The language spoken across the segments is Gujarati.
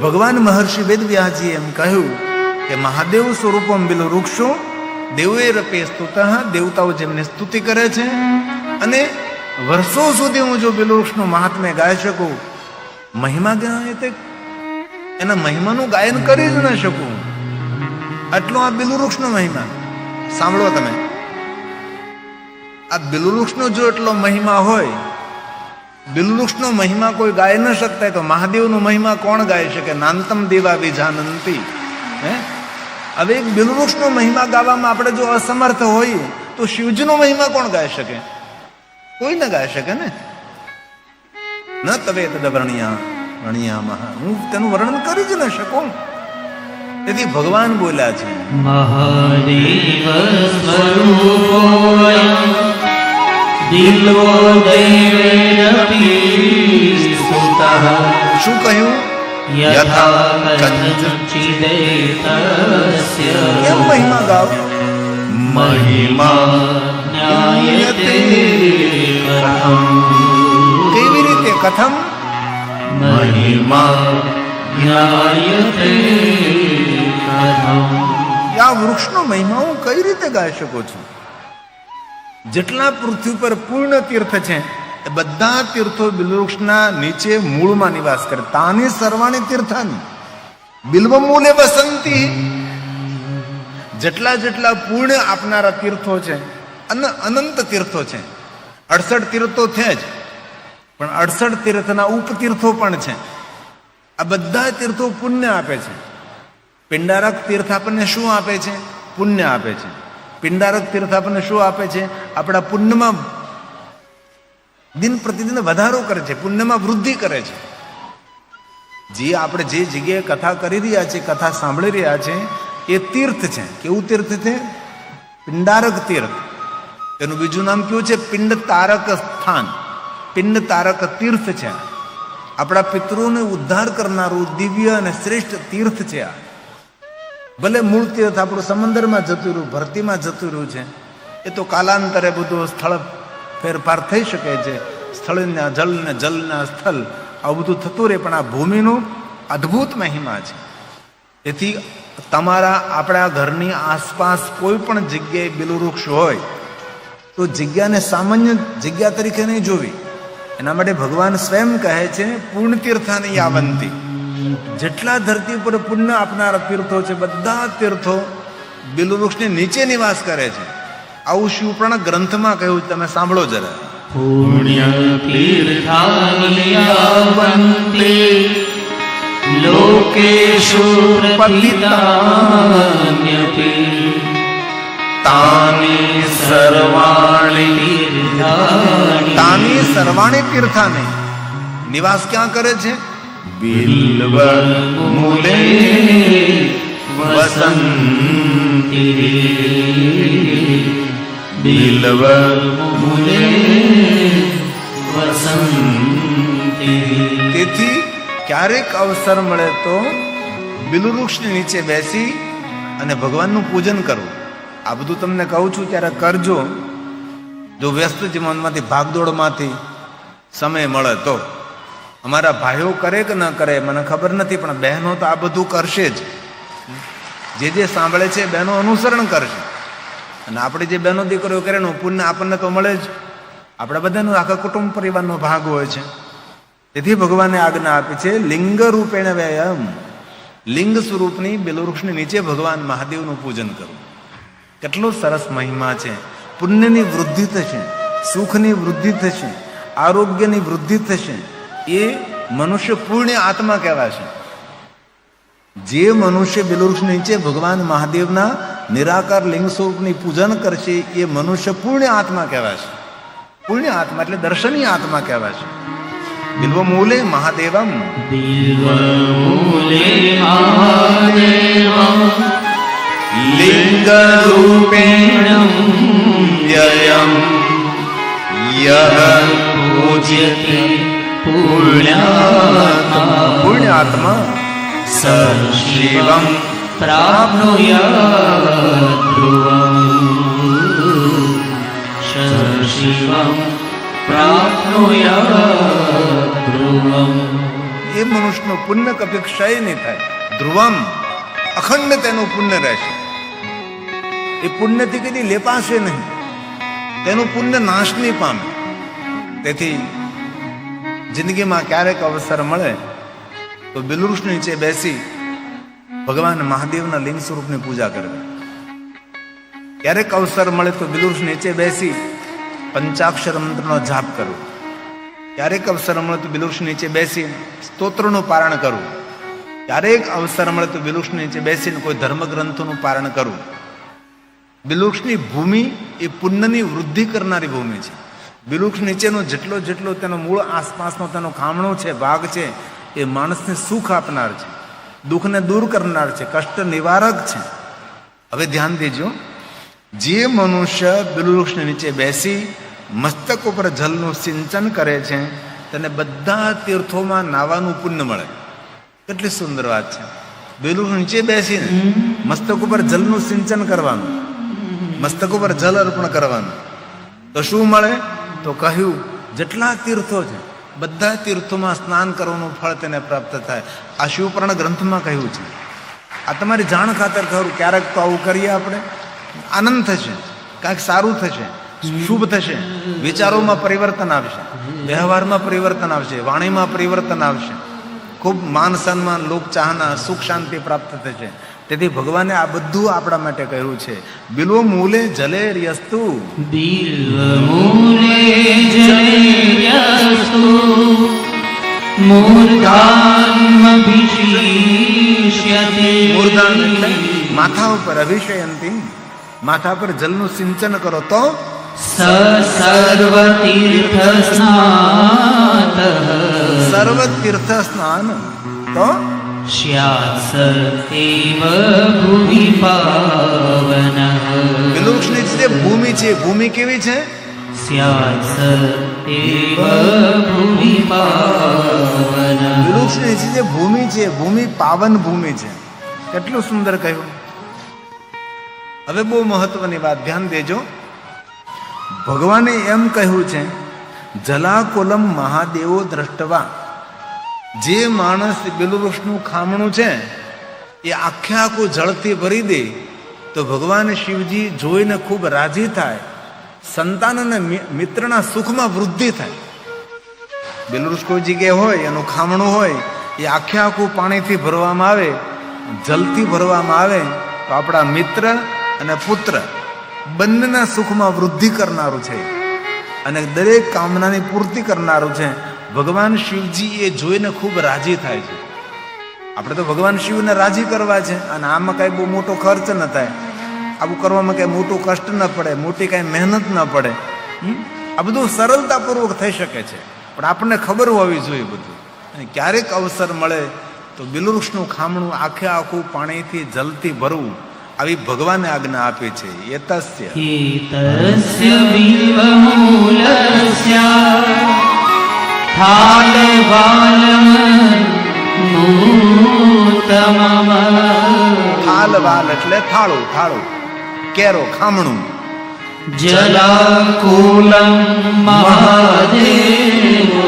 ભગવાન મહર્ષિ વેદવ્યાસજીએ એમ કહ્યું કે મહાદેવ સ્વરૂપમ બિલ વૃક્ષો દેવે રપે સ્તુતઃ, દેવતાઓ જેમને સ્તુતિ કરે છે. અને વર્ષો સુધી હું જો બિલ વૃક્ષનું મહાત્મ્ય ગાઈ શકું, મહિમા ગાય તે એના મહિમાનું ગાયન કરી જ ન શકું. આટલો આ બિલ વૃક્ષનો મહિમા સાંભળો તમે. આ બિલ વૃક્ષનો જો એટલો મહિમા હોય, બિલ વૃક્ષનો મહિમા કોઈ ગાય ન શકતા તો મહાદેવનો મહિમા કોણ ગાઈ શકે? નાંતમ દેવા વિજાનંતી. હવે એક બિલ વૃક્ષનો મહિમા ગાવામાં આપણે જો અસમર્થ હોઈએ તો શિવજીનો મહિમા કોણ ગાઈ શકે? કોઈ ન ગાઈ શકે ને. ન તવે તદ વર્ણિયામઃ, હું તેનું વર્ણન કરી જ ન શકું. તેથી ભગવાન બોલ્યા છે મહાદેવ સ્વરૂપોયં દિલો દૈવેરપી સ્તુતઃ. શું કહ્યું? યથા કથંચિદેતસ્ય કેમ મહિમા ગાવ? મહિમા જ્ઞાયતે કથમ. કેવી રીતે? કથમ મહિમા જ્ઞાયતે કથમ. આ વૃક્ષનો મહિમા હું કઈ રીતે ગાઈ શકું છું? જેટલા પૃથ્વી પર પૂર્ણ તીર્થ છે એ બધા તીર્થો બિલવૃક્ષના નીચે મૂળમાં નિવાસ કરે. તાની સર્વાણી તીર્થાની બિલ્વ મૂલે વસંતી. જેટલા જેટલા પૂર્ણ આપનારા તીર્થો છે, અનંત તીર્થો છે. 68 તીર્થો છે જ, પણ 68 તીર્થના ઉપતીર્થો પણ છે. આ બધા તીર્થો પુણ્ય આપે છે. પિંડારક તીર્થ આપણને શું આપે છે? પુણ્ય આપે છે. પિંડારક તીર્થ આપણને શું આપે છે? આપણા પુણ્યમાં દિન પ્રતિદિન વધારો કરે છે, પુણ્યમાં વૃદ્ધિ કરે છે. જે આપણે જે જગ્યાએ કથા કરી રહ્યા છીએ, કથા સાંભળી રહ્યા છે, એ તીર્થ છે. કેવું તીર્થ છે? પિંડારક તીર્થ. તેનું બીજું નામ કેવું છે? પિંડ તારક સ્થાન, પિંડ તારક તીર્થ છે. આપણા પિતૃઓને ઉદ્ધાર કરનારું દિવ્ય અને શ્રેષ્ઠ તીર્થ છે આ. ભલે મૂળ તીર્થ આપણું સમંદરમાં જતું રહ્યું, ભરતીમાં જતું રહ્યું છે, એ તો કાલાંતરે બધું સ્થળ ફેરફાર થઈ શકે છે. સ્થળના જલને જલના સ્થળ આવું બધું થતું રહે, પણ આ ભૂમિનો અદ્ભુત મહિમા છે. તેથી તમારા આપણા ઘરની આસપાસ કોઈ પણ જગ્યાએ બિલવૃક્ષ હોય તો જગ્યાને સામાન્ય જગ્યા તરીકે નહીં જોવી. એના માટે ભગવાન સ્વયં કહે છે પૂર્ણ તીર્થાની યાવંતી. જેટલા ધરતી પર પુણ્ય આપનારા તીર્થો છે, બધા તીર્થો બિલવૃક્ષની નીચે નિવાસ કરે છે. આવું શિવપુરાણ ગ્રંથમાં કહ્યું, તમે સાંભળો જરા. પુણ્ય તીર્થાની યાવન્તિ લોકેષુ પ્રતિતાન્યપિ તાની સર્વાણી તીર્થાની નિવાસ ક્યાં કરે છે? બિલ્વ મૂલે વસંતિ. બિલ્વ મૂલે વસંતિ. તેથી ક્યારેક અવસર મળે તો બિલવૃક્ષની નીચે બેસી અને ભગવાનનું પૂજન કરવું. આ બધું તમને કહું છું ત્યારે કરજો. જો વ્યસ્ત જીવનમાંથી ભાગદોડમાંથી સમય મળે તો. અમારા ભાઈઓ કરે કે ન કરે મને ખબર નથી, પણ બહેનો તો આ બધું કરશે જ. જે સાંભળે છે બહેનો અનુસરણ કરશે. અને આપણે જે બહેનો દીકરીઓ કરે એનું પુણ્ય આપણને તો મળે જ. આપણા બધાનો આખા કુટુંબ પરિવારનો ભાગ હોય છે. તેથી ભગવાને આજ્ઞા આપી છે લિંગ રૂપેણ વ્યાયામ. લિંગ સ્વરૂપની બિલવૃક્ષની નીચે ભગવાન મહાદેવનું પૂજન કરવું. કેટલો સરસ મહિમા છે. પુણ્યની વૃદ્ધિ થશે, સુખની વૃદ્ધિ થશે, આરોગ્યની વૃદ્ધિ થશે. એ મનુષ્ય પૂર્ણ આત્મા કહેવાશે. જે મનુષ્ય બિલવૃક્ષ નીચે ભગવાન મહાદેવના નિરાકાર લિંગ સ્વરૂપની પૂજન કરશે એ મનુષ્ય પૂર્ણ આત્મા કહેવાશે. પૂર્ણ આત્મા એટલે દર્શનીય આત્મા કહેવાશે. બિલ્વ મૂલે મહાદેવમ. બિલ્વ મૂલે મહાદેવમ લિંગ રૂપેણ વ્યયમ યહ પૂજ્યતે પુણ્યાત્મા સ શિવં પ્રાપ્નુયાત ધ્રુવં. શિવં પ્રાપ્નુયાત ધ્રુવં. એ મનુષ્યનું પુણ્ય કભી ક્ષય નહીં થાય. ધ્રુવમ, અખંડ તેનું પુણ્ય રહેશે. એ પુણ્યથી કદી લેપાશે નહીં, તેનું પુણ્ય નાશ નહીં પામે. તેથી જિંદગીમાં ક્યારેક અવસર મળે તો બિલવૃક્ષ નીચે બેસી ભગવાન મહાદેવના લિંગ સ્વરૂપની પૂજા કરવી. ક્યારેક અવસર મળે તો બિલવૃક્ષ નીચે બેસી પંચાક્ષર મંત્રનો જાપ કરવો. ક્યારેક અવસર મળે તો બિલવૃક્ષ નીચે બેસી સ્તોત્રનું પારણ કરવું. ક્યારેક અવસર મળે તો બિલવૃક્ષ નીચે બેસીને કોઈ ધર્મગ્રંથોનું પારણ કરવું. બિલવૃક્ષની ભૂમિ એ પુણ્યની વૃદ્ધિ કરનારી ભૂમિ છે. બિલવૃક્ષ નીચેનો જેટલો તેનો મૂળ આસપાસનો તેનો ખામણો છે, ભાગ છે, એ માણસને સુખ આપનાર છે, દુઃખને દૂર કરનાર છે, કષ્ટ નિવારક છે. હવે ધ્યાન દેજો, જે મનુષ્ય બિલવૃક્ષ નીચે બેસી મસ્તક ઉપર જલનું સિંચન કરે છે તેને બધા તીર્થોમાં નાવાનું પુણ્ય મળે. કેટલી સુંદર વાત છે. બિલવૃક્ષ નીચે બેસીને મસ્તક ઉપર જલનું સિંચન કરવાનું, મસ્તક ઉપર જલ અર્પણ કરવાનું, તો શું મળે? તો કહ્યું જેટલા તીર્થો છે બધા તીર્થોમાં સ્નાન કરવાનું ફળ તેને પ્રાપ્ત થાય. આ શિવપુરાણ ગ્રંથમાં કહ્યું છે. આ તમારી જાણ ખાતર ખરું. ક્યારેક તો આવું કરીએ આપણે, આનંદ થશે, કાંઈક સારું થશે, શુભ થશે, વિચારોમાં પરિવર્તન આવશે, વ્યવહારમાં પરિવર્તન આવશે, વાણીમાં પરિવર્તન આવશે, ખૂબ માન સન્માન, લોક ચાહના, સુખ શાંતિ પ્રાપ્ત થશે. તેથી ભગવાને આ બધું આપણા માટે કહ્યું છે. બિલ્વ મૂલે જલે યસ્તુ, બિલ્વ મૂલે જલેર્યસ્તુ મૂર્ધાન્મભિષિષ્યતે. મૂર્ધાન એટલે માથા ઉપર, અભિષયંતી માથા પર જલનું સિંચન કરો તો સર્વ તીર્થ સ્નાત, સર્વ તીર્થ સ્નાન તો સ્યાત્ સર્વેવ ભુવિ પાવનઃ. બિલવૃક્ષની જે ભૂમિ છે, ભૂમિ કેવી છે? સ્યાત્ સર્વેવ ભુવિ પાવનઃ. બિલવૃક્ષની જે ભૂમિ છે, ભૂમિ પાવન ભૂમિ છે. કેટલું સુંદર કહ્યું. હવે બહુ મહત્વની વાત ધ્યાન દેજો. ભગવાને એમ કહ્યું છે, જલાકુલમ મહાદેવો દ્રષ્ટવા. જે માણસ બિલવૃક્ષનું ખામણું છે એ આખે આખું જળથી ભરી દે તો ભગવાન શિવજી જોઈને ખૂબ રાજી થાય, સંતાન અને મિત્રના સુખમાં વૃદ્ધિ થાય. બિલવૃક્ષ કોઈ જગ્યાએ હોય, એનું ખામણું હોય, એ આખે આખું પાણીથી ભરવામાં આવે, જલથી ભરવામાં આવે તો આપણા મિત્ર અને પુત્ર બંનેના સુખમાં વૃદ્ધિ કરનારું છે અને દરેક કામનાની પૂર્તિ કરનારું છે. ભગવાન શિવજી એ જોઈને ખૂબ રાજી થાય છે. આપણે તો ભગવાન શિવને રાજી કરવા છે અને આમાં કાંઈ બહુ મોટો ખર્ચ ન થાય, આવું કરવામાં કાંઈ મોટું કષ્ટ ન પડે, મોટી કાંઈ મહેનત ન પડે. આ બધું સરળતાપૂર્વક થઈ શકે છે, પણ આપણને ખબર હોવી જોઈએ બધું. અને ક્યારેક અવસર મળે તો બિલવૃક્ષનું ખામણું આખે આખું પાણીથી જલથી ભરવું, આવી ભગવાને આજ્ઞા આપી છે. એતસ્ય બિલ્વમૂલસ્ય થાલવાલમૂતમમ. થાલવાલ એટલે થાળું, થાળું, કેરો, ખામણું. જલાકુલમ મહાદેવો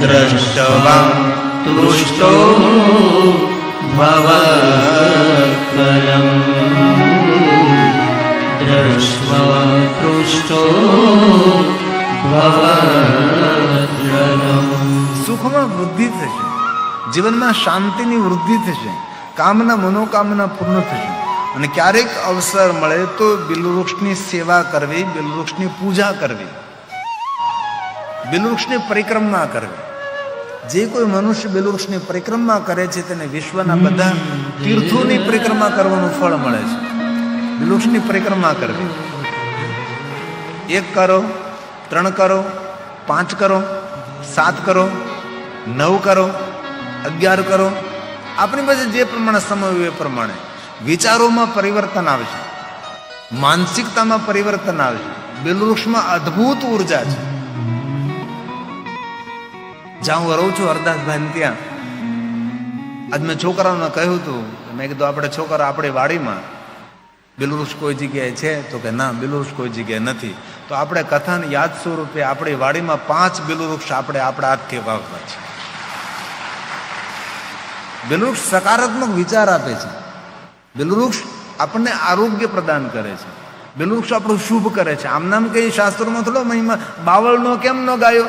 દ્રષ્ટવા તુષ્ટો ભવત્કલમ. દ્રષ્ટવા તુષ્ટો ભવત્કલમ. સુખમાં વૃદ્ધિ થશે, જીવનમાં શાંતિની વૃદ્ધિ થશે, કામના મનોકામના પૂર્ણ થશે. અને ક્યારેક અવસર મળે તો બિલવૃક્ષની સેવા કરવી, બિલવૃક્ષની પૂજા કરવી, બિલવૃક્ષની પરિક્રમા કરવી. જે કોઈ મનુષ્ય બિલવૃક્ષની પરિક્રમા કરે છે તેને વિશ્વના બધા તીર્થોની પરિક્રમા કરવાનું ફળ મળે છે. બિલવૃક્ષની પરિક્રમા કરવી, 1 કરો, 3 કરો, 5 કરો, 7 કરો, 9 કરો, 11 કરો, આપણી પાસે જે પ્રમાણે સમય હોય એ પ્રમાણે. વિચારોમાં પરિવર્તન આવશે, માનસિકતામાં પરિવર્તન આવશે. બિલવૃક્ષમાં અદ્ભુત ઉર્જા છે. જ્યાં હું રહું છું હરદાસભાઈ ત્યાં, આજ મેં છોકરાઓને કહ્યું હતું, મેં કીધું આપણે છોકરા આપણી વાડીમાં બિલવૃક્ષ કોઈ જગ્યાએ છે? તો કે ના, બિલવૃક્ષ કોઈ જગ્યાએ નથી. તો આપણે કથાને યાદ સ્વરૂપે આપણી વાડીમાં 5 બિલવૃક્ષ આપણે આપણા હાથથી વાવવા છે. બિલવૃક્ષ સકારાત્મક વિચાર આપે છે. બિલવૃક્ષ આપણને આરોગ્ય પ્રદાન કરે છે. બિલવૃક્ષ આપણું શુભ કરે છે. આમ નામ કઈ શાસ્ત્રોમાં થોડો મહિમા બાવળનો કેમ ન ગાયો?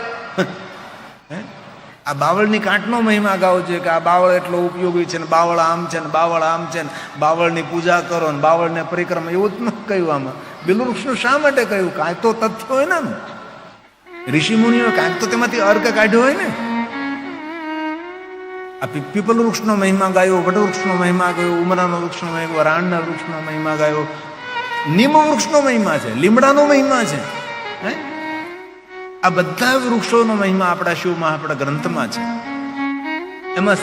આ બાવળની કાંઠનો મહિમા ગાવો છે કે આ બાવળ એટલો ઉપયોગી છે ને બાવળ આમ છે ને બાવળ આમ છે ને બાવળની પૂજા કરો ને બાવળને પરિક્રમા, એવું જ ન કહ્યું. આમાં બિલવૃક્ષનું શા માટે કહ્યું? કાંઈ તો તથ્ય હોય ને, ઋષિ મુનિઓ કાંઈક તો તેમાંથી અર્ક કાઢ્યો હોય ને. આ પીપલ વૃક્ષનો મહિમા ગાયો, વટવૃક્ષનો મહિમા ગાયો, ઉમરાનો વૃક્ષનો મહિમા, રાણના વૃક્ષનો મહિમા ગાયો, નીમ વૃક્ષનો મહિમા છે, લીમડાનો મહિમા છે. આ બધા વૃક્ષોનો મહિમા આપણા શિવમાં, આપણા ગ્રંથમાં છે. એમાં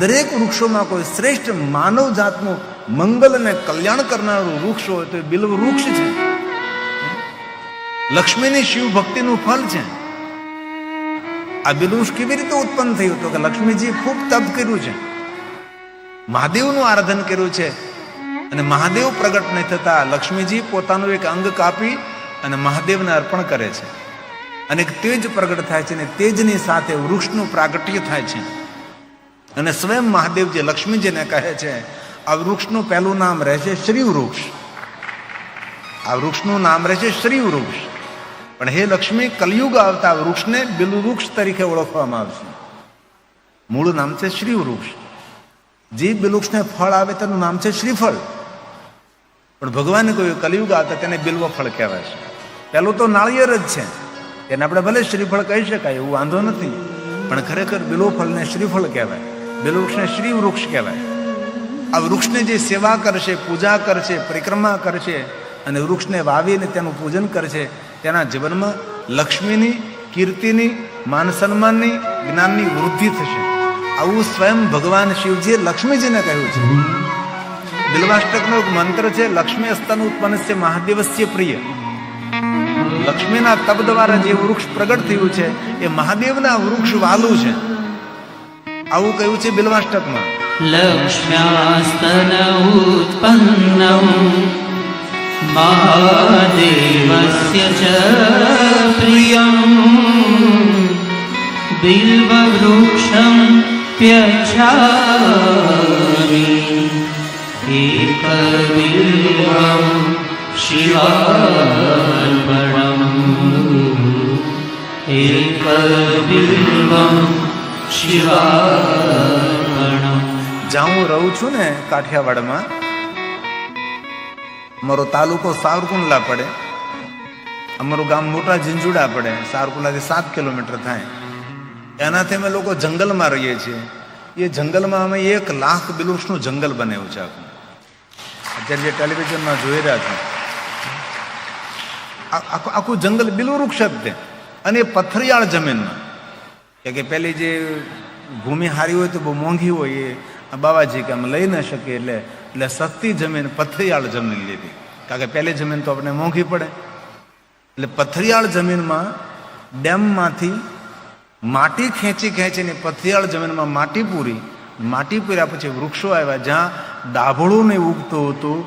દરેક વૃક્ષોમાં કોઈ શ્રેષ્ઠ માનવ જાતનું મંગલ અને કલ્યાણ કરનારું વૃક્ષ હોય તો એ બિલ્વ વૃક્ષ છે. લક્ષ્મીની શિવ ભક્તિનું ફળ છે. આ બિલવૃક્ષ કેવી રીતે ઉત્પન્ન થયું? તો કે લક્ષ્મીજી ખૂબ તપ કર્યું છે, મહાદેવનું આરાધન કર્યું છે, અને મહાદેવ પ્રગટ નહીં થતા લક્ષ્મીજી પોતાનું એક અંગ કાપી અને મહાદેવને અર્પણ કરે છે, અને એક તેજ પ્રગટ થાય છે, અને તેજની સાથે વૃક્ષનું પ્રાગટ્ય થાય છે. અને સ્વયં મહાદેવજી લક્ષ્મીજીને કહે છે આ વૃક્ષનું પહેલું નામ રહેશે શ્રી વૃક્ષ. આ વૃક્ષનું નામ રહેશે શ્રી વૃક્ષ. પણ હે લક્ષ્મી, કલયુગ આવતા વૃક્ષને બિલ્વ વૃક્ષ તરીકે ઓળખવામાં આવશે. મૂળ નામ છે શ્રી વૃક્ષ. જે બિલવૃક્ષને ફળ આવે તેનું નામ છે શ્રીફળ. પણ ભગવાને કહ્યું કલયુગ આવતા તેને બિલ્વ ફળ કહેવાય છે. પહેલું તો નાળિયેર જ છે, એને આપણે ભલે શ્રીફળ કહી શકાય, એવું વાંધો નથી, પણ ખરેખર બિલ્વ ફળને શ્રીફળ કહેવાય, બિલ્વવૃક્ષને શ્રી વૃક્ષ કહેવાય. આ વૃક્ષને જે સેવા કરશે, પૂજા કરશે, પરિક્રમા કરશે અને વૃક્ષને વાવીને તેનું પૂજન કરશે, તેના જીવનમાં લક્ષ્મીની, કીર્તિની, માન સન્માનની, જ્ઞાનની વૃદ્ધિ થશે. આવું સ્વયં ભગવાન શિવજીએ લક્ષ્મીજીને કહ્યું છે. બિલ્વાષ્ટકનો એક મંત્ર છે, લક્ષ્મી અસ્તન ઉત્પન્નસ્ય મહાદેવસ્ય પ્રિય. લક્ષ્મીના તપ દ્વારા જે વૃક્ષ પ્રગટ થયું છે એ મહાદેવના વૃક્ષ વાલું છે, આવું કહ્યું છે બિલ્વાષ્ટકમાં. લક્ષ્મ્યાસ્તન ઉત્પન્નમ મહાદેવસ્ય ચ પ્રિયમ બિલ્વવૃક્ષમ પ્યચ્છામિ એકબિલ્વં શિવાર્પણમ એકબિલ્વં શિવાર્પણમ. જ્યાં હું રહું છું ને કાઠિયાવાડમાં, અમારો તાલુકો સાવરકુંડલા પડે, અમારું ગામ મોટા ઝીંઝુડા પડે, સાવરકુંડલાથી 7 કિલોમીટર થાય. એનાથી અમે લોકો જંગલમાં રહીએ છીએ. એ જંગલમાં અમે 1 લાખ બિલવૃક્ષનું જંગલ બનાવ્યું છે. અત્યારે જે ટેલિવિઝનમાં જોઈ રહ્યા છે, આખું જંગલ બિલવૃક્ષ જ છે. અને પથરિયાળ જમીનમાં, કે પહેલી જે ભૂમિ સારી હોય તો બહુ મોંઘી હોય, એ બાવાજી કે અમે લઈ ન શકીએ, એટલે સસ્તી જમીન પથરિયાળ જમીન લીધી, કારણ કે પહેલી જમીન તો આપણે મોંઘી પડે. એટલે પથરિયાળ જમીનમાં ડેમમાંથી માટી ખેંચીને પથરિયાળ જમીનમાં માટી પૂર્યા પછી વૃક્ષો આવ્યા, જ્યાં ડાભળું નહીં ઉગતું હતું,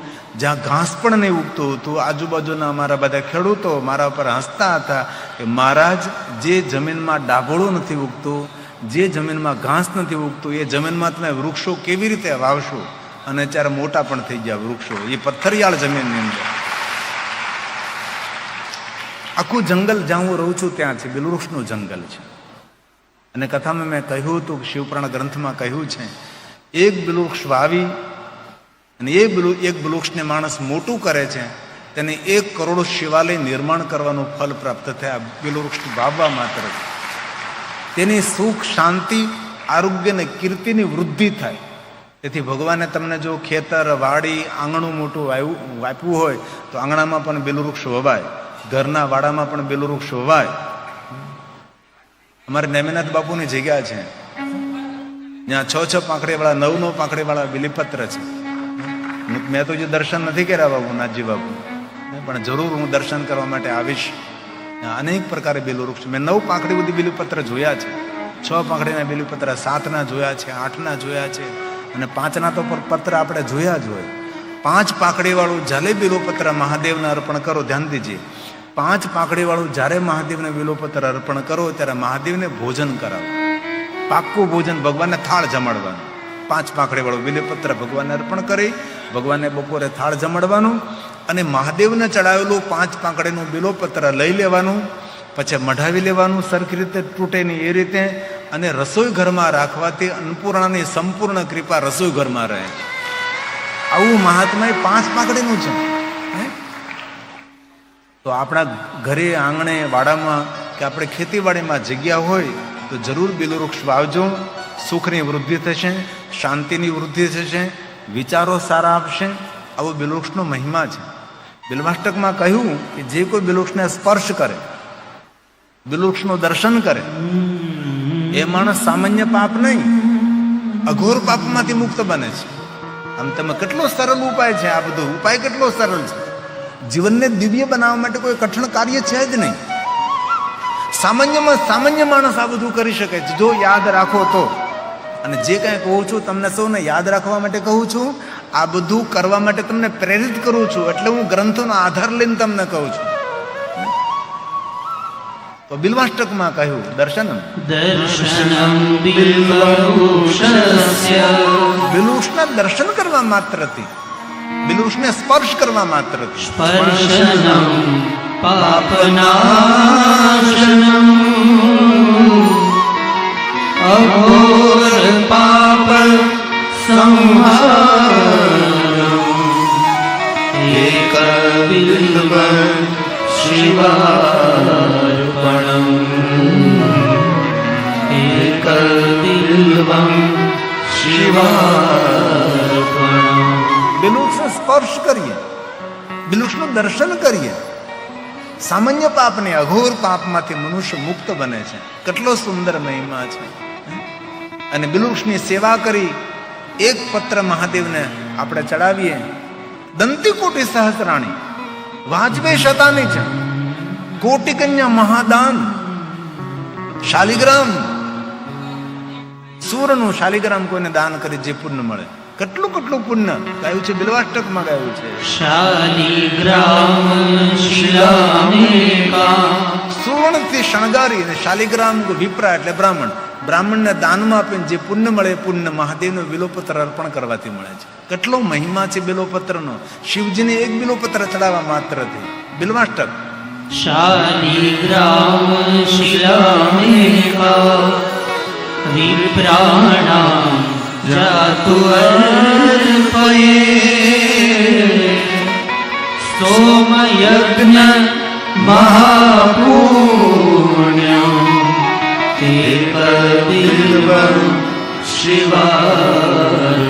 જ્યાં ઘાસ પણ નહીં ઉગતું હતું. આજુબાજુના અમારા બધા ખેડૂતો મારા ઉપર હસતા હતા કે મહારાજ, જે જમીનમાં ડાભળું નથી ઉગતું, જે જમીનમાં ઘાસ નથી ઉગતું, એ જમીનમાં તમે વૃક્ષો કેવી રીતે વાવશો? અને ત્યારે મોટા પણ થઈ ગયા વૃક્ષો એ પથ્થરિયાળ જમીનની અંદર. આખું જંગલ જ્યાં હું રહું છું ત્યાં છે, બિલવૃક્ષનું જંગલ છે. અને કથામાં મેં કહ્યું હતું, શિવપુરાણ ગ્રંથમાં કહ્યું છે, એક બિલવૃક્ષ વાવી અને એક બિલવૃક્ષને માણસ મોટું કરે છે, તેને 1 કરોડ શિવાલય નિર્માણ કરવાનું ફલ પ્રાપ્ત થાય. બિલવૃક્ષ વાવવા માત્ર તેની સુખ, શાંતિ, આરોગ્ય અને કીર્તિની વૃદ્ધિ થાય. તેથી ભગવાને તમને જો ખેતર, વાડી, આંગણું મોટું આપ્યું હોય તો આંગણામાં પણ બિલવૃક્ષ વવાય, ઘરના વાડામાં પણ બિલવૃક્ષ વવાય. અમારે નેમિનાથ બાપુની જગ્યા છે, ત્યાં 6 પાંખડીવાળા, 9 પાંખડીવાળા બિલીપત્ર છે. મેં તો જે દર્શન નથી કર્યા બાપુ, નાથજી બાપુ, પણ જરૂર હું દર્શન કરવા માટે આવીશ. અનેક પ્રકારે બિલવૃક્ષ, મેં 9 પાંખડી બધી બિલીપત્ર જોયા છે, 6 પાંખડીના બિલીપત્ર, 7ના જોયા છે, 8ના જોયા છે, અને 5ના તો પત્ર આપણે જોયા જ હોય. 5 પાંખડીવાળું જ્યારે બિલ્વપત્ર મહાદેવને અર્પણ કરો, ધ્યાન દીજીએ, 5 પાંખડીવાળું જ્યારે મહાદેવને બિલ્વપત્ર અર્પણ કરો ત્યારે મહાદેવને ભોજન કરાવો, પાક્કું ભોજન, ભગવાનને થાળ જમાડવાનું. 5 પાંખડીવાળું બિલીપત્ર ભગવાનને અર્પણ કરી, ભગવાનને બપોરે થાળ જમાડવાનું અને મહાદેવને ચડાવેલું 5 પાંખડીનું બિલોપત્ર લઈ લેવાનું, પછી મઢાવી લેવાનું સરખી રીતે તૂટે નહીં એ રીતે, અને રસોઈ ઘરમાં રાખવાથી અન્નપૂર્ણાની સંપૂર્ણ કૃપા રસોઈ ઘરમાં રહે. આવું મહાત્મા 5 પાંખડીનું છે. તો આપણા ઘરે આંગણે વાડામાં કે આપણે ખેતીવાડીમાં જગ્યા હોય તો જરૂર બિલવૃક્ષ વાવજો. સુખની વૃદ્ધિ થશે, શાંતિની વૃદ્ધિ થશે, વિચારો સારા આપશે. આવો બિલવૃક્ષનો મહિમા છે. બિલ્વાષ્ટકમાં કહ્યું કે જે કોઈ બિલવૃક્ષને સ્પર્શ કરે, બિલવૃક્ષનું દર્શન કરે, એ માણસ સામાન્ય પાપ નહીં, અઘોર પાપમાંથી મુક્ત બને છે. આમ તમે કેટલો સરળ ઉપાય છે, આ બધો ઉપાય કેટલો સરળ છે. જીવનને દિવ્ય બનાવવા માટે કોઈ કઠિન કાર્ય છે જ નહીં. સામાન્યમાં સામાન્ય માણસ આ બધું કરી શકે છે, જો યાદ રાખો તો. અને જે કાંઈ કહું છું તમને સૌને યાદ રાખવા માટે કહું છું, આ બધું કરવા માટે તમને પ્રેરિત કરું છું. એટલે હું ગ્રંથોનો આધાર લઈને તમને કહું છું. તો બિલ્વાષ્ટકમાં કહ્યું દર્શનમ બિલવૃક્ષના દર્શન કરવા માત્રથી, બિલવૃક્ષને સ્પર્શ કરવા માત્રથી બિલવૃક્ષનો સ્પર્શ કરીએ, બિલવૃક્ષનું દર્શન કરીએ, સામાન્ય પાપને અઘોર પાપમાંથી મનુષ્ય મુક્ત બને છે. કેટલો સુંદર મહિમા છે. અને બિલવૃક્ષની સેવા કરી, એક પત્ર મહાદેવને આપણે ચડાવીએ. દંતી કોટી સહસ્રાણી વાજવે શતાની છે, કોટી કન્યા મહાદાન, શાલિગ્રામ સૂરનું શાલિગ્રામ કોઈને દાન કરી જે પુણ્ય મળે. કેટલું કેટલું પુણ્ય ગાયું છે, બિલ્વાષ્ટકમાં ગાયું છે. સુવર્ણથી શણગારી અને શાલિગ્રામ વિપ્રા એટલે બ્રાહ્મણ, બ્રાહ્મણને દાનમાં આપીને જે પુણ્ય મળે એ પુણ્ય મહાદેવનો બિલોપત્ર અર્પણ કરવાથી મળે છે. કેટલો મહિમા છે બિલોપત્રનો. શિવજીને એક બિલોપત્ર ચડાવવા માત્રથી. બિલ્વાષ્ટક શાલિગ્રામ શિલામેકા વિપ્રાણાં જાતુ અર્પયે સોમયજ્ઞ મહાપુણ્યં એકબિલ્વં શિવાર્પણં.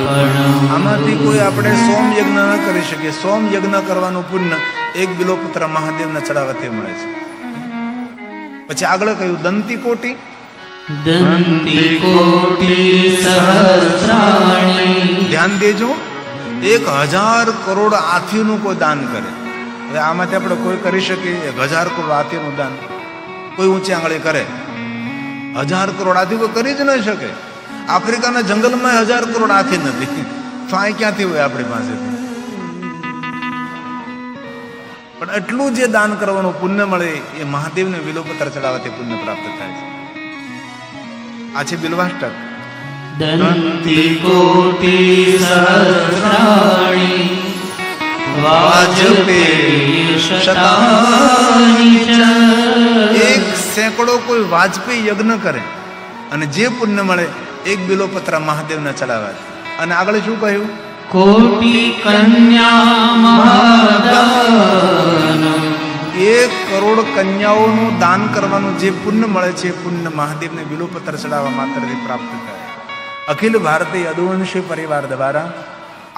આમાંથી કોઈ આપણે સોમ યજ્ઞ ન કરી શકીએ. સોમ યજ્ઞ કરવાનું પુણ્ય એક બિલોપત્ર મહાદેવને ચડાવવાથી મળે છે. પછી આગળ કહ્યું દંતી કોટી, દંતી કોટી સહસ્રાણી. ધ્યાન દેજો, 1000 કરોડ હાથીનું કોઈ દાન કરે. હવે આમાંથી આપણે કોઈ કરી શકીએ 1000 કરોડ હાથીનું દાન? કોઈ ઊંચી આંગળી કરે? 1000 કરોડ હાથી કોઈ કરી જ ન શકે. આફ્રિકાના જંગલમાં 1000 કરોડ હાથી નથી, તો આ ક્યાંથી હોય આપણી પાસેથી? પણ એટલું જે દાન કરવાનું પુણ્ય મળે એ મહાદેવને બિલોપત્ર ચડાવવાથી પુણ્ય પ્રાપ્ત થાય છે. આ છે બિલ્વાષ્ટક. દંતી કોટી સહસ્રાણી વાજપેયી શતાની ચ. 100 કોઈ વાજપેયી યજ્ઞ કરે અને જે પુણ્ય મળે એક બિલોપત્ર મહાદેવને ચડાવવાથી. અને આગળ શું કહ્યું? કોટી કન્યા મહાદાન. 1 કરોડ કન્યાઓનું દાન કરવાનું જે પુણ્ય મળે છે પુણ્ય મહાદેવને બિલોપત્ર ચડાવવા માત્રથી પ્રાપ્ત થાય. અખિલ ભારતીય યદુવંશી પરિવાર દ્વારા,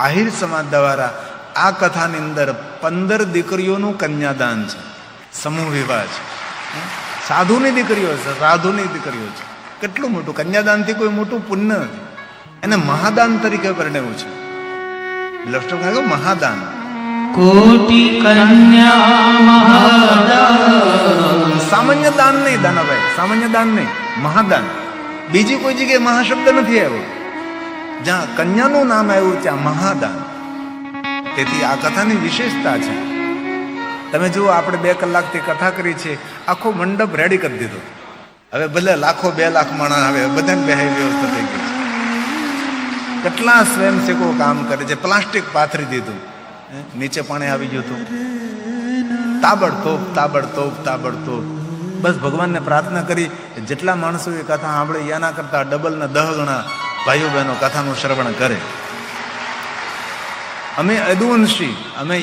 આહિર સમાજ દ્વારા આ કથાની અંદર 15 દીકરીઓનું કન્યાદાન છે. સમૂહ વિવાહ છે. સાધુની દીકરીઓ છે, સાધુની દીકરીઓ છે. કેટલું મોટું કન્યાદાનથી કોઈ મોટું પુણ્ય નથી. એને મહાદાન તરીકે વર્ણવ્યું છે. મહાદાન. કોટી કન્યા મહાદાન. સામાન્ય દાન નહીં દાનાભાઈ, સામાન્ય દાન નહીં, મહાદાન. બીજી કોઈ જગ્યાએ મહાશબ્દ નથી આવ્યો. જ્યાં કન્યાનું નામ આવ્યું ત્યાં મહાદાન. તેથી આ કથાની વિશેષતા છે. તમે જુઓ, આપણે 2 કલાકથી કથા કરી છે, આખો મંડપ રેડી કરી દીધો. હવે ભલે લાખો 2 લાખ માણસ આવે, બધાને બેહાઈ વ્યવસ્થા થઈ ગઈ છે. કેટલા સ્વયંસેવકો કામ કરે છે. પ્લાસ્ટિક પાથરી દીધું, નીચે પાણી આવી ગયું હતું, તાબડતોબ તાબડતોબ તાબડતોબ. બસ ભગવાનને પ્રાર્થના કરી જેટલા માણસો એ કથા સાંભળે એના કરતા ડબલ ને 10 ગણા ભાઈઓ બહેનો કથાનું શ્રવણ કરે. અમે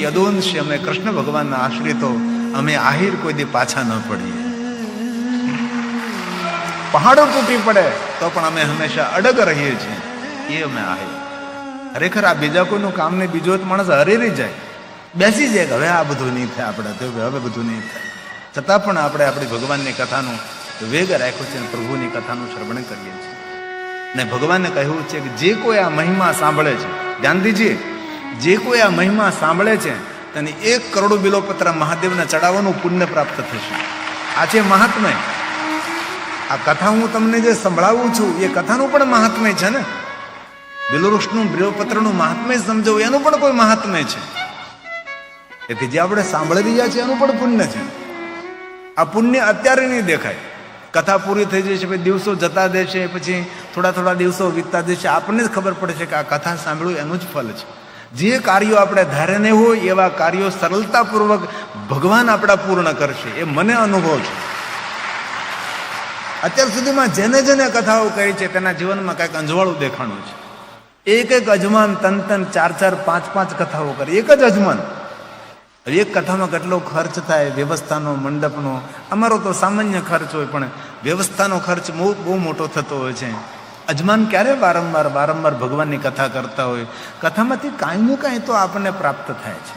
યદુવંશી, અમે કૃષ્ણ ભગવાનના આશ્રિતો, અમે આહિર કોઈ દી પાછા ન પડીએ. પહાડો તૂટી પડે તો પણ અમે હંમેશા અડગ રહીએ છીએ. એ અમે આહિર. ખરેખર આ બીજા કોઈનું કામ નહીં, બીજો એક માણસ હરી જાય, બેસી જાય કે હવે આ બધું નહીં થાય આપણે, તો હવે બધું નહીં થાય. છતાં પણ આપણે આપણી ભગવાનની કથાનો વેગ રાખ્યો છે અને પ્રભુની કથાનું શ્રવણ કરીએ છીએ. ને ભગવાને કહ્યું છે કે જે કોઈ આ મહિમા સાંભળે છે, ધ્યાન દીજીએ, જે કોઈ આ મહિમા સાંભળે છે તેને 1 કરોડ બિલોપત્ર મહાદેવને ચડાવવાનું પુણ્ય પ્રાપ્ત થશે. આ છે મહાત્મય. આ કથા હું તમને જે સંભળાવું છું એ કથાનું પણ મહાત્મય છે ને. બિલવૃક્ષનું બિલોપત્રનું મહાત્મય સમજવું એનું પણ કોઈ મહાત્મય છે. તેથી જે આપણે સાંભળી રહ્યા છીએ એનું પણ પુણ્ય છે. આ પુણ્ય અત્યારે નહીં દેખાય. કથા પૂરી થઈ જશે, પછી દિવસો જતા દેશે, પછી થોડા દિવસો વીતતા જશે, આપણને જ ખબર પડે છે કે આ કથા સાંભળ્યું એનું જ ફલ છે. જે કાર્યો આપણે ધારે નહીં હોય એવા કાર્યો સરળતાપૂર્વક ભગવાન આપણા પૂર્ણ કરશે, એ મને અનુભવ છે. અત્યાર સુધીમાં જેને કથાઓ કહી છે તેના જીવનમાં કંઈક અંજવાળું દેખાણું છે. એક અજમાન 3-3, 4-4, 5-5 કથાઓ કરી, એક જ અજમાન. એક કથામાં કેટલો ખર્ચ થાય, વ્યવસ્થાનો, મંડપનો. અમારો તો સામાન્ય ખર્ચ હોય, પણ વ્યવસ્થાનો ખર્ચ બહુ મોટો થતો હોય છે. અજમાન ક્યારે વારંવાર ભગવાનની કથા કરતા હોય, કથામાંથી કાંઈ ને કાંઈ તો આપણને પ્રાપ્ત થાય છે.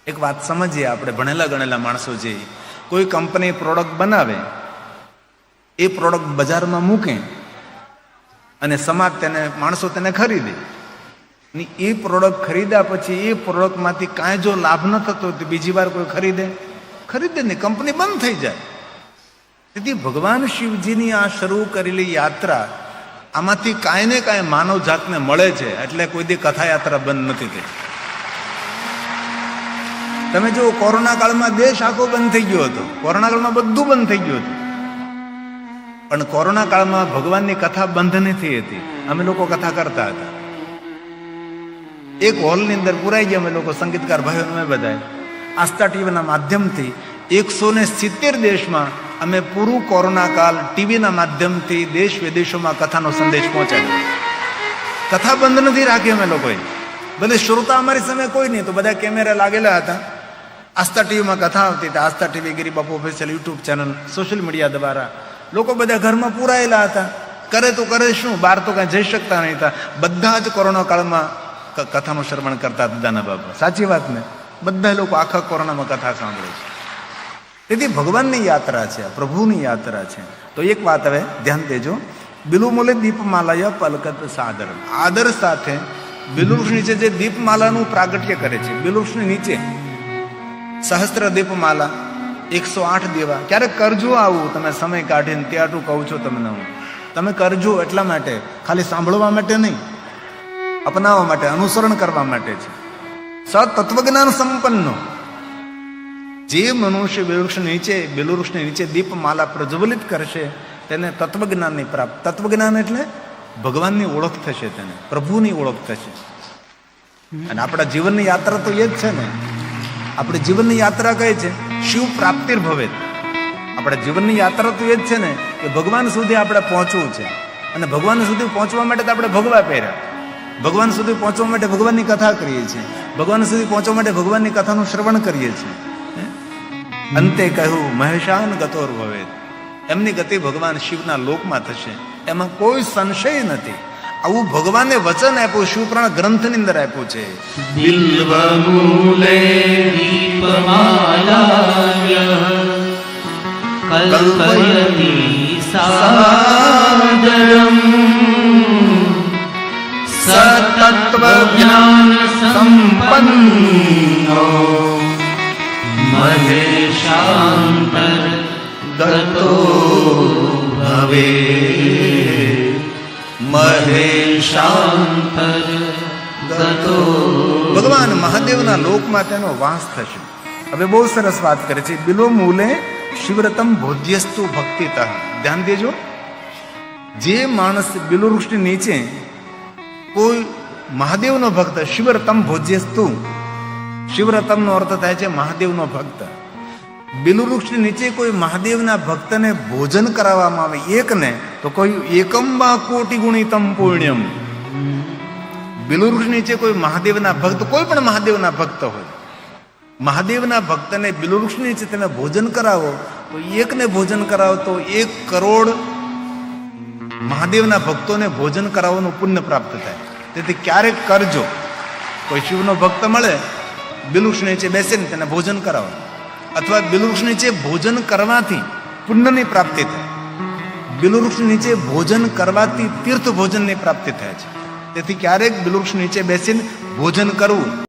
એક વાત સમજીએ, આપણે ભણેલા ગણેલા માણસો છે, કોઈ કંપની પ્રોડક્ટ બનાવે, એ પ્રોડક્ટ બજારમાં મૂકે અને સમાજ માણસો તેને ખરીદે. એ પ્રોડક્ટ ખરીદ્યા પછી એ પ્રોડક્ટમાંથી કાંઈ જો લાભ ન થતો તો બીજી વાર કોઈ ખરીદે નહીં, કંપની બંધ થઈ જાય. તેથી ભગવાન શિવજીની આ શરૂ કરેલી યાત્રા, આમાંથી કાંઈ ને કાંઈ માનવ જાતને મળે છે, એટલે કોઈ દી કથા યાત્રા બંધ નથી થઈ. તમે જો કોરોના કાળમાં દેશ આખો બંધ થઈ ગયો હતો, કોરોના કાળમાં બધું બંધ થઈ ગયું હતું, પણ કોરોના કાળમાં ભગવાનની કથા બંધ નથી હતી. અમે લોકો કથા કરતા હતા. એક હોલની અંદર પુરાઈ ગયા અમે લોકો, સંગીતકાર ભાઈઓ અમે બધા આસ્થા ટીવીના માધ્યમથી 170 દેશમાં અમે પૂરું કોરોના કાળ ટીવીના માધ્યમથી દેશ વિદેશોમાં કથાનો સંદેશ પહોંચાડ્યો. કથા બંધ નથી રાખી અમે લોકોએ. ભલે શ્રોતા અમારી સામે કોઈ નહીં, તો બધા કેમેરા લાગેલા હતા. આસ્થા ટીવીમાં કથા આવતી હતી. Aastha TV, Giribapu official YouTube channel, social media દ્વારા લોકો બધા ઘરમાં પુરાયેલા હતા. કરે તો કરે શું, બહાર તો કાંઈ જઈ શકતા નહીં હતા. બધા જ કોરોના કાળમાં કથાનું શ્રવણ કરતા હતા દાના બાપા. સાચી વાત ને? બધા લોકો આખા કોરોનામાં કથા સાંભળે છે. તેથી ભગવાનની યાત્રા છે, પ્રભુની યાત્રા છે. તો એક વાત હવે ધ્યાન દેજો. બિલુમૂલે દીપમાલાય પલકત સાદર. આદર સાથે બિલુવૃક્ષ નીચે જે દીપમાલાનું પ્રાગટ્ય કરે છે, બિલુવૃક્ષની નીચે સહસ્ત્ર દીપમાલા, 108 દીવા. ક્યારેક કરજો આવું, તમે સમય કાઢીને. તે આટલું કહું છું તમને હું. તમે કરજો એટલા માટે, ખાલી સાંભળવા માટે નહીં, અપનાવવા માટે, અનુસરણ કરવા માટે છે. સતત્વજ્ઞાન સંપન્નો જે મનુષ્ય બિલુવૃક્ષની નીચે દીપમાલા પ્રજ્વલિત કરશે તેને તત્વજ્ઞાનની પ્રાપ્ત. તત્વજ્ઞાન એટલે ભગવાનની ઓળખ થશે, તેને પ્રભુની ઓળખ થશે. અને આપણા જીવનની યાત્રા તો એ જ છે ને. આપણી જીવનની યાત્રા કઈ છે? શિવ પ્રાપ્તિર ભવેત. આપણા જીવનની યાત્રા તો એ જ છે ને કે ભગવાન સુધી આપણે પહોંચવું છે. અને ભગવાન સુધી પહોંચવા માટે તો આપણે ભગવા પહેર્યા. ભગવાન સુધી પહોંચવા માટે ભગવાનની કથા કરીએ છીએ. ભગવાન સુધી પહોંચવા માટે ભગવાનની કથાનું શ્રવણ કરીએ છીએ. અંતે કહ્યું મહેશાન ગતોર ભવેત. એમની ગતિ ભગવાન શિવના લોકમાં થશે, એમાં કોઈ સંશય નથી. આવું ભગવાને વચન આપ્યું, શિવપુરાણ ગ્રંથની અંદર આપ્યું છે. બિલ્વમૂલે દીપમાલાય કલ્પયતિ સાદરમ સતત્વજ્ઞાન સંપન્નો મહેશાંતર ગતો ભવે. મહેશાંતર ગતો. ભગવાન મહાદેવના લોકમાં તેનો વાસ થશે. હવે બહુ સરસ વાત કરે છે. બિલ્વમૂલે શિવરતમ ભોજ્યસ્તુ ભક્તિતઃ. ધ્યાન દેજો. જે માણસ બિલ્વવૃક્ષની નીચે કોઈ મહાદેવનો ભક્ત, શિવરતમ ભોજ્યસ્તુ, શિવરતમનો અર્થ થાય છે મહાદેવનો ભક્ત. બિલુવૃક્ષની નીચે કોઈ મહાદેવના ભક્તને ભોજન કરાવવામાં આવે એકને, તો કોઈ એકમ વા કોટી ગુણિતમ પુણ્યમ. બિલુવૃક્ષ નીચે કોઈ મહાદેવના ભક્ત, કોઈ પણ મહાદેવના ભક્ત હોય, મહાદેવના ભક્તને બિલુવૃક્ષ નીચે તેને ભોજન કરાવો, તો એકને ભોજન કરાવો તો 1 કરોડ મહાદેવના ભક્તોને ભોજન કરાવવાનું પુણ્ય પ્રાપ્ત થાય. તેથી ક્યારેક કરજો, કોઈ શિવનો ભક્ત મળે, બિલુવૃક્ષ નીચે બેસીને તેને ભોજન કરાવો, અથવા બિલુવૃક્ષ નીચે ભોજન કરવાથી પુણ્યની પ્રાપ્તિ થાય. બિલુવૃક્ષ નીચે ભોજન કરવાથી તીર્થ ભોજનની પ્રાપ્તિ થાય છે. તેથી ક્યારેક બિલુવૃક્ષ નીચે બેસીને ભોજન કરવું